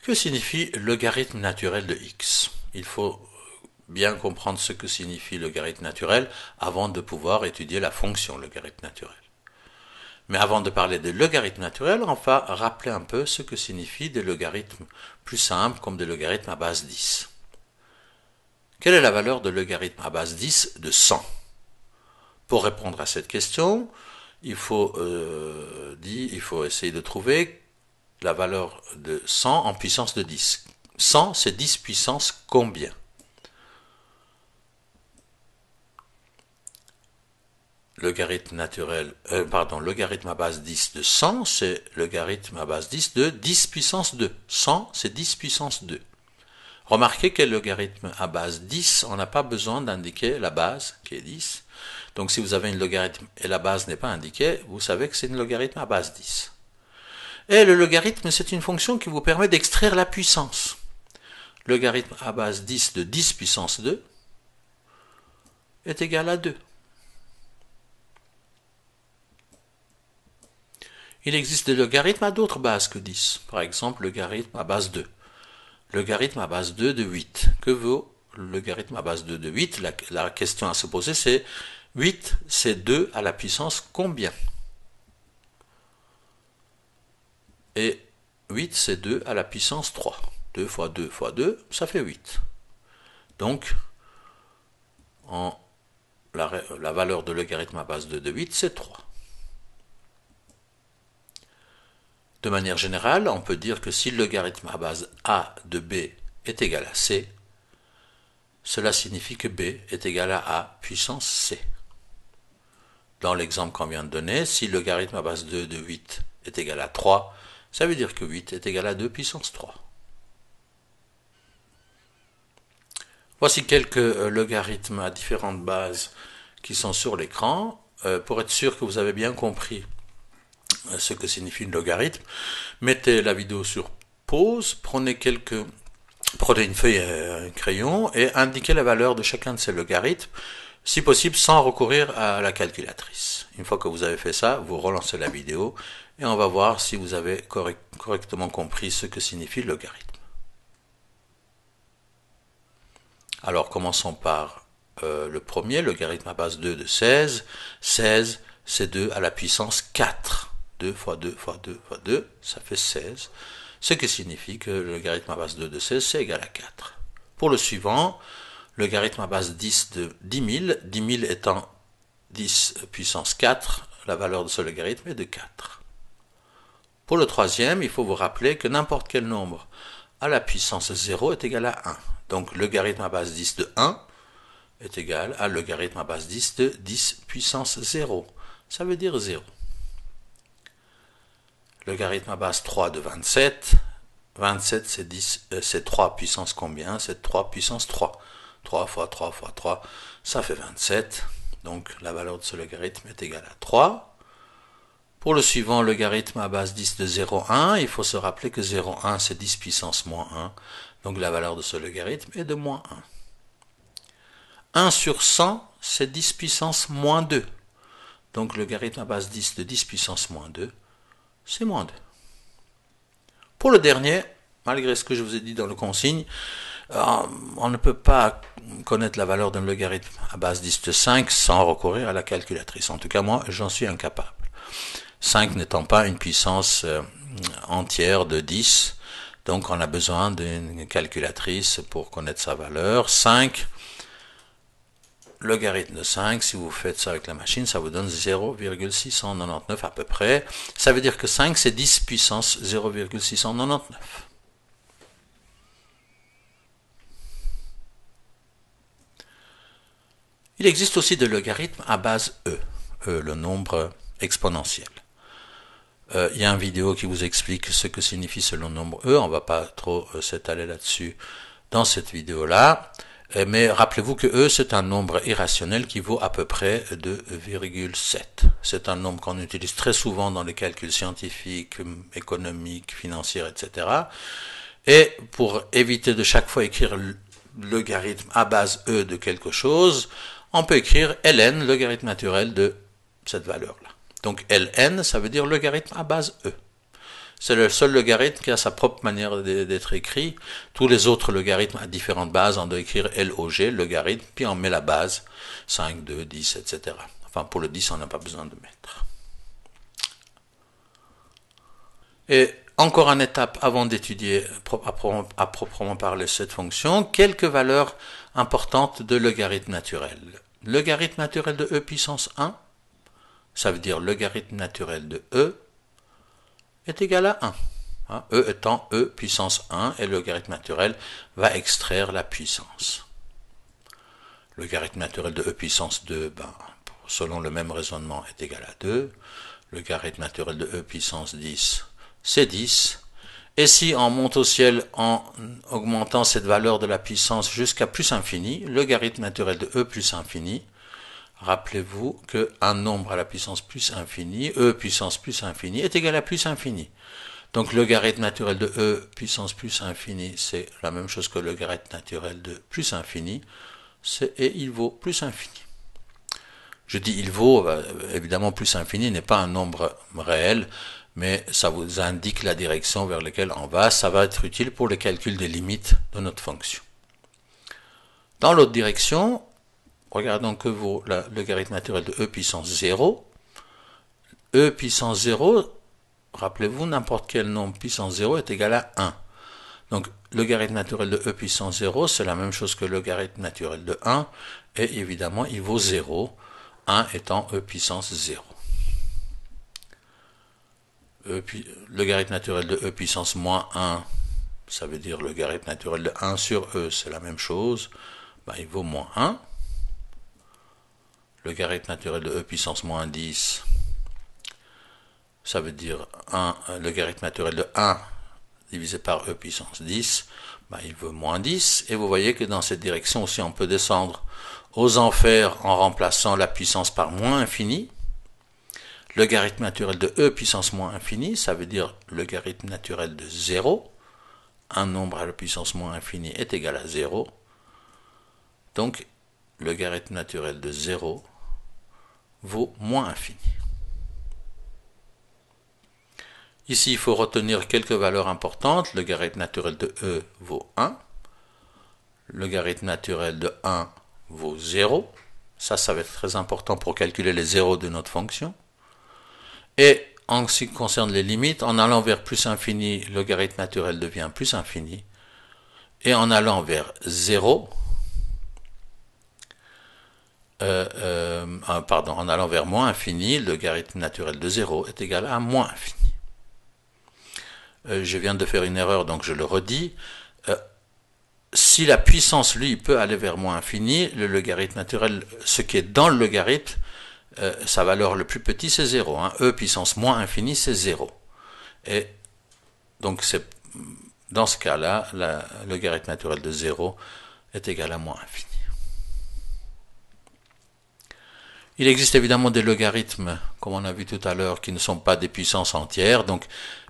Que signifie logarithme naturel de x? Il faut bien comprendre ce que signifie logarithme naturel avant de pouvoir étudier la fonction logarithme naturel. Mais avant de parler de logarithme naturel, on va rappeler un peu ce que signifient des logarithmes plus simples comme des logarithmes à base 10. Quelle est la valeur de logarithme à base 10 de 100? Pour répondre à cette question, il faut essayer de trouver la valeur de 100 en puissance de 10. 100, c'est 10 puissance combien? Logarithme à base 10 de 100, c'est logarithme à base 10 de 10 puissance 2. 100, c'est 10 puissance 2. Remarquez que le logarithme à base 10, on n'a pas besoin d'indiquer la base, qui est 10. Donc si vous avez une logarithme et la base n'est pas indiquée, vous savez que c'est une logarithme à base 10. Et le logarithme, c'est une fonction qui vous permet d'extraire la puissance. Logarithme à base 10 de 10 puissance 2 est égal à 2. Il existe des logarithmes à d'autres bases que 10. Par exemple, logarithme à base 2. Logarithme à base 2 de 8. Que vaut le logarithme à base 2 de 8? La question à se poser, c'est 8, c'est 2 à la puissance combien? Et 8, c'est 2 à la puissance 3. 2 fois 2 fois 2, ça fait 8. Donc, la valeur de logarithme à base 2 de 8, c'est 3. De manière générale, on peut dire que si le logarithme à base a de b est égal à c, cela signifie que b est égal à a puissance c. Dans l'exemple qu'on vient de donner, si le logarithme à base 2 de 8 est égal à 3, ça veut dire que 8 est égal à 2 puissance 3. Voici quelques logarithmes à différentes bases qui sont sur l'écran. Pour être sûr que vous avez bien compris ce que signifie une logarithme, mettez la vidéo sur pause, prenez une feuille et un crayon et indiquez la valeur de chacun de ces logarithmes, si possible sans recourir à la calculatrice. Une fois que vous avez fait ça, vous relancez la vidéo et on va voir si vous avez correctement compris ce que signifie le logarithme. Alors commençons par le premier, logarithme à base 2 de 16. 16, c'est 2 à la puissance 4. 2 fois 2 fois 2 fois 2, ça fait 16. Ce qui signifie que le logarithme à base 2 de 16, c'est égal à 4. Pour le suivant, le logarithme à base 10 de 10 000, 10 000 étant 10 puissance 4, la valeur de ce logarithme est de 4. Pour le troisième, il faut vous rappeler que n'importe quel nombre à la puissance 0 est égal à 1. Donc le logarithme à base 10 de 1 est égal à logarithme à base 10 de 10 puissance 0. Ça veut dire 0. Logarithme à base 3 de 27. 27, c'est 3 puissance combien? C'est 3 puissance 3. 3 fois 3 fois 3, ça fait 27. Donc la valeur de ce logarithme est égale à 3. Pour le suivant, logarithme à base 10 de 0,1, il faut se rappeler que 0,1 c'est 10 puissance moins 1. Donc la valeur de ce logarithme est de moins 1. 1 sur 100, c'est 10 puissance moins 2. Donc le logarithme à base 10 de 10 puissance moins 2, c'est moins 2. Pour le dernier, malgré ce que je vous ai dit dans le consigne, on ne peut pas connaître la valeur d'un logarithme à base 10 de 5 sans recourir à la calculatrice. En tout cas, moi, j'en suis incapable. 5 n'étant pas une puissance entière de 10, donc on a besoin d'une calculatrice pour connaître sa valeur. 5, logarithme de 5, si vous faites ça avec la machine, ça vous donne 0,699 à peu près. Ça veut dire que 5, c'est 10 puissance 0,699. Il existe aussi des logarithmes à base E, le nombre exponentiel. Il y a une vidéo qui vous explique ce que signifie ce nombre E, on ne va pas trop s'étaler là-dessus dans cette vidéo-là. Mais rappelez-vous que E, c'est un nombre irrationnel qui vaut à peu près 2,7. C'est un nombre qu'on utilise très souvent dans les calculs scientifiques, économiques, financiers, etc. Et pour éviter de chaque fois écrire le logarithme à base E de quelque chose, on peut écrire ln, logarithme naturel de cette valeur-là. Donc ln, ça veut dire logarithme à base E. C'est le seul logarithme qui a sa propre manière d'être écrit. Tous les autres logarithmes à différentes bases, on doit écrire LOG, logarithme, puis on met la base, 5, 2, 10, etc. Enfin, pour le 10, on n'a pas besoin de mettre. Et encore une étape avant d'étudier à proprement parler cette fonction, quelques valeurs importantes de logarithme naturel. Logarithme naturel de e puissance 1, ça veut dire logarithme naturel de e, est égal à 1. E étant e puissance 1 et le logarithme naturel va extraire la puissance. Le logarithme naturel de e puissance 2, selon le même raisonnement, est égal à 2. Le logarithme naturel de e puissance 10, c'est 10. Et si on monte au ciel en augmentant cette valeur de la puissance jusqu'à plus infini, le logarithme naturel de e plus infini, rappelez-vous qu'un nombre à la puissance plus infinie, e puissance plus infinie, est égal à plus infini. Donc le logarithme naturel de e puissance plus infinie, c'est la même chose que le logarithme naturel de plus infini, et il vaut plus infini. Je dis il vaut, évidemment plus infini n'est pas un nombre réel, mais ça vous indique la direction vers laquelle on va, ça va être utile pour le calcul des limites de notre fonction. Dans l'autre direction, regardons que vaut le logarithme naturel de e puissance 0. E puissance 0, rappelez-vous, n'importe quel nombre puissance 0 est égal à 1. Donc, le logarithme naturel de e puissance 0, c'est la même chose que le logarithme naturel de 1, et évidemment, il vaut 0, 1 étant e puissance 0. Le logarithme naturel de e puissance moins 1, ça veut dire le logarithme naturel de 1 sur e, c'est la même chose, il vaut moins 1. Le logarithme naturel de e puissance moins 10, ça veut dire le logarithme naturel de 1 divisé par e puissance 10, il vaut moins 10. Et vous voyez que dans cette direction aussi, on peut descendre aux enfers en remplaçant la puissance par moins infini. Le logarithme naturel de e puissance moins infini, ça veut dire le logarithme naturel de 0. Un nombre à la puissance moins infinie est égal à 0. Donc, le logarithme naturel de 0 vaut moins infini. Ici, il faut retenir quelques valeurs importantes. Le logarithme naturel de e vaut 1. Le logarithme naturel de 1 vaut 0. Ça va être très important pour calculer les zéros de notre fonction. Et en ce qui concerne les limites, en allant vers plus infini, le logarithme naturel devient plus infini. Et en allant vers 0, en allant vers moins infini, le logarithme naturel de 0 est égal à moins infini. Je viens de faire une erreur, donc je le redis. Si la puissance, lui, peut aller vers moins infini, le logarithme naturel, ce qui est dans le logarithme, sa valeur le plus petit, c'est 0. E puissance moins infini, c'est 0. Et donc, dans ce cas-là, le logarithme naturel de 0 est égal à moins infini. Il existe évidemment des logarithmes, comme on a vu tout à l'heure, qui ne sont pas des puissances entières, donc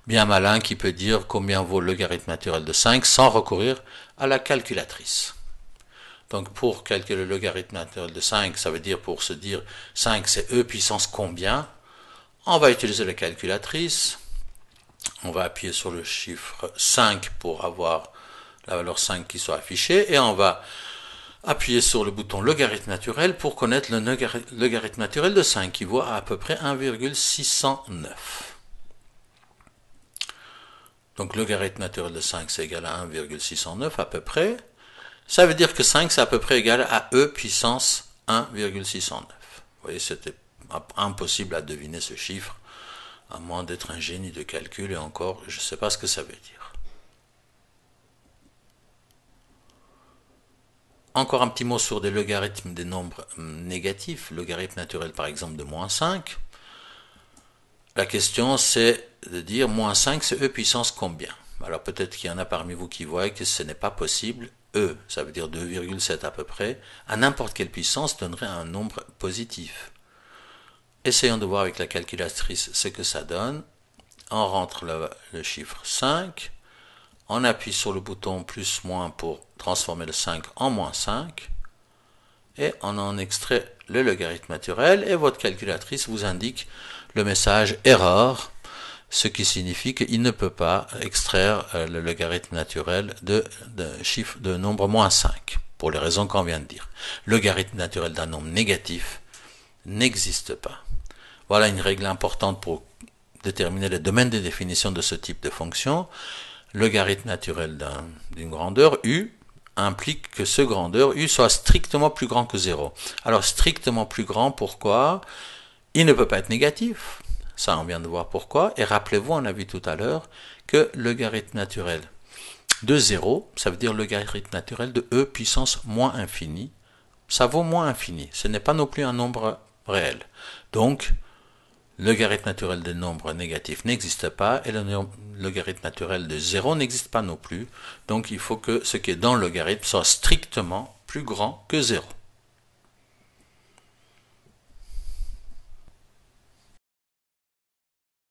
bien malin qui peut dire combien vaut le logarithme naturel de 5 sans recourir à la calculatrice. Donc pour calculer le logarithme naturel de 5, ça veut dire pour se dire 5 c'est e puissance combien, on va utiliser la calculatrice, on va appuyer sur le chiffre 5 pour avoir la valeur 5 qui soit affichée, et on va appuyer sur le bouton logarithme naturel pour connaître le logarithme naturel de 5 qui vaut à peu près 1,609. Donc logarithme naturel de 5 c'est égal à 1,609 à peu près. Ça veut dire que 5 c'est à peu près égal à e puissance 1,609. Vous voyez, c'était impossible à deviner ce chiffre, à moins d'être un génie de calcul, et encore, je ne sais pas ce que ça veut dire. Encore un petit mot sur des logarithmes des nombres négatifs, logarithme naturel par exemple de moins 5. La question c'est de dire moins 5 c'est e puissance combien? Alors peut-être qu'il y en a parmi vous qui voient que ce n'est pas possible. E, ça veut dire 2,7 à peu près, à n'importe quelle puissance donnerait un nombre positif. Essayons de voir avec la calculatrice ce que ça donne. On rentre le chiffre 5, on appuie sur le bouton plus moins pour transformer le 5 en moins 5, et on en extrait le logarithme naturel, et votre calculatrice vous indique le message erreur, ce qui signifie qu'il ne peut pas extraire le logarithme naturel de nombre moins 5, pour les raisons qu'on vient de dire. Le logarithme naturel d'un nombre négatif n'existe pas. Voilà une règle importante pour déterminer le domaine des définitions de ce type de fonction. Le logarithme naturel d'une grandeur u implique que ce grandeur u soit strictement plus grand que 0. Alors strictement plus grand, pourquoi? Il ne peut pas être négatif. Ça, on vient de voir pourquoi. Et rappelez-vous, on a vu tout à l'heure que le logarithme naturel de 0, ça veut dire le logarithme naturel de e puissance moins infini. Ça vaut moins infini. Ce n'est pas non plus un nombre réel. Donc, le logarithme naturel des nombres négatifs n'existe pas et le logarithme naturel de 0 n'existe pas non plus. Donc, il faut que ce qui est dans le logarithme soit strictement plus grand que 0.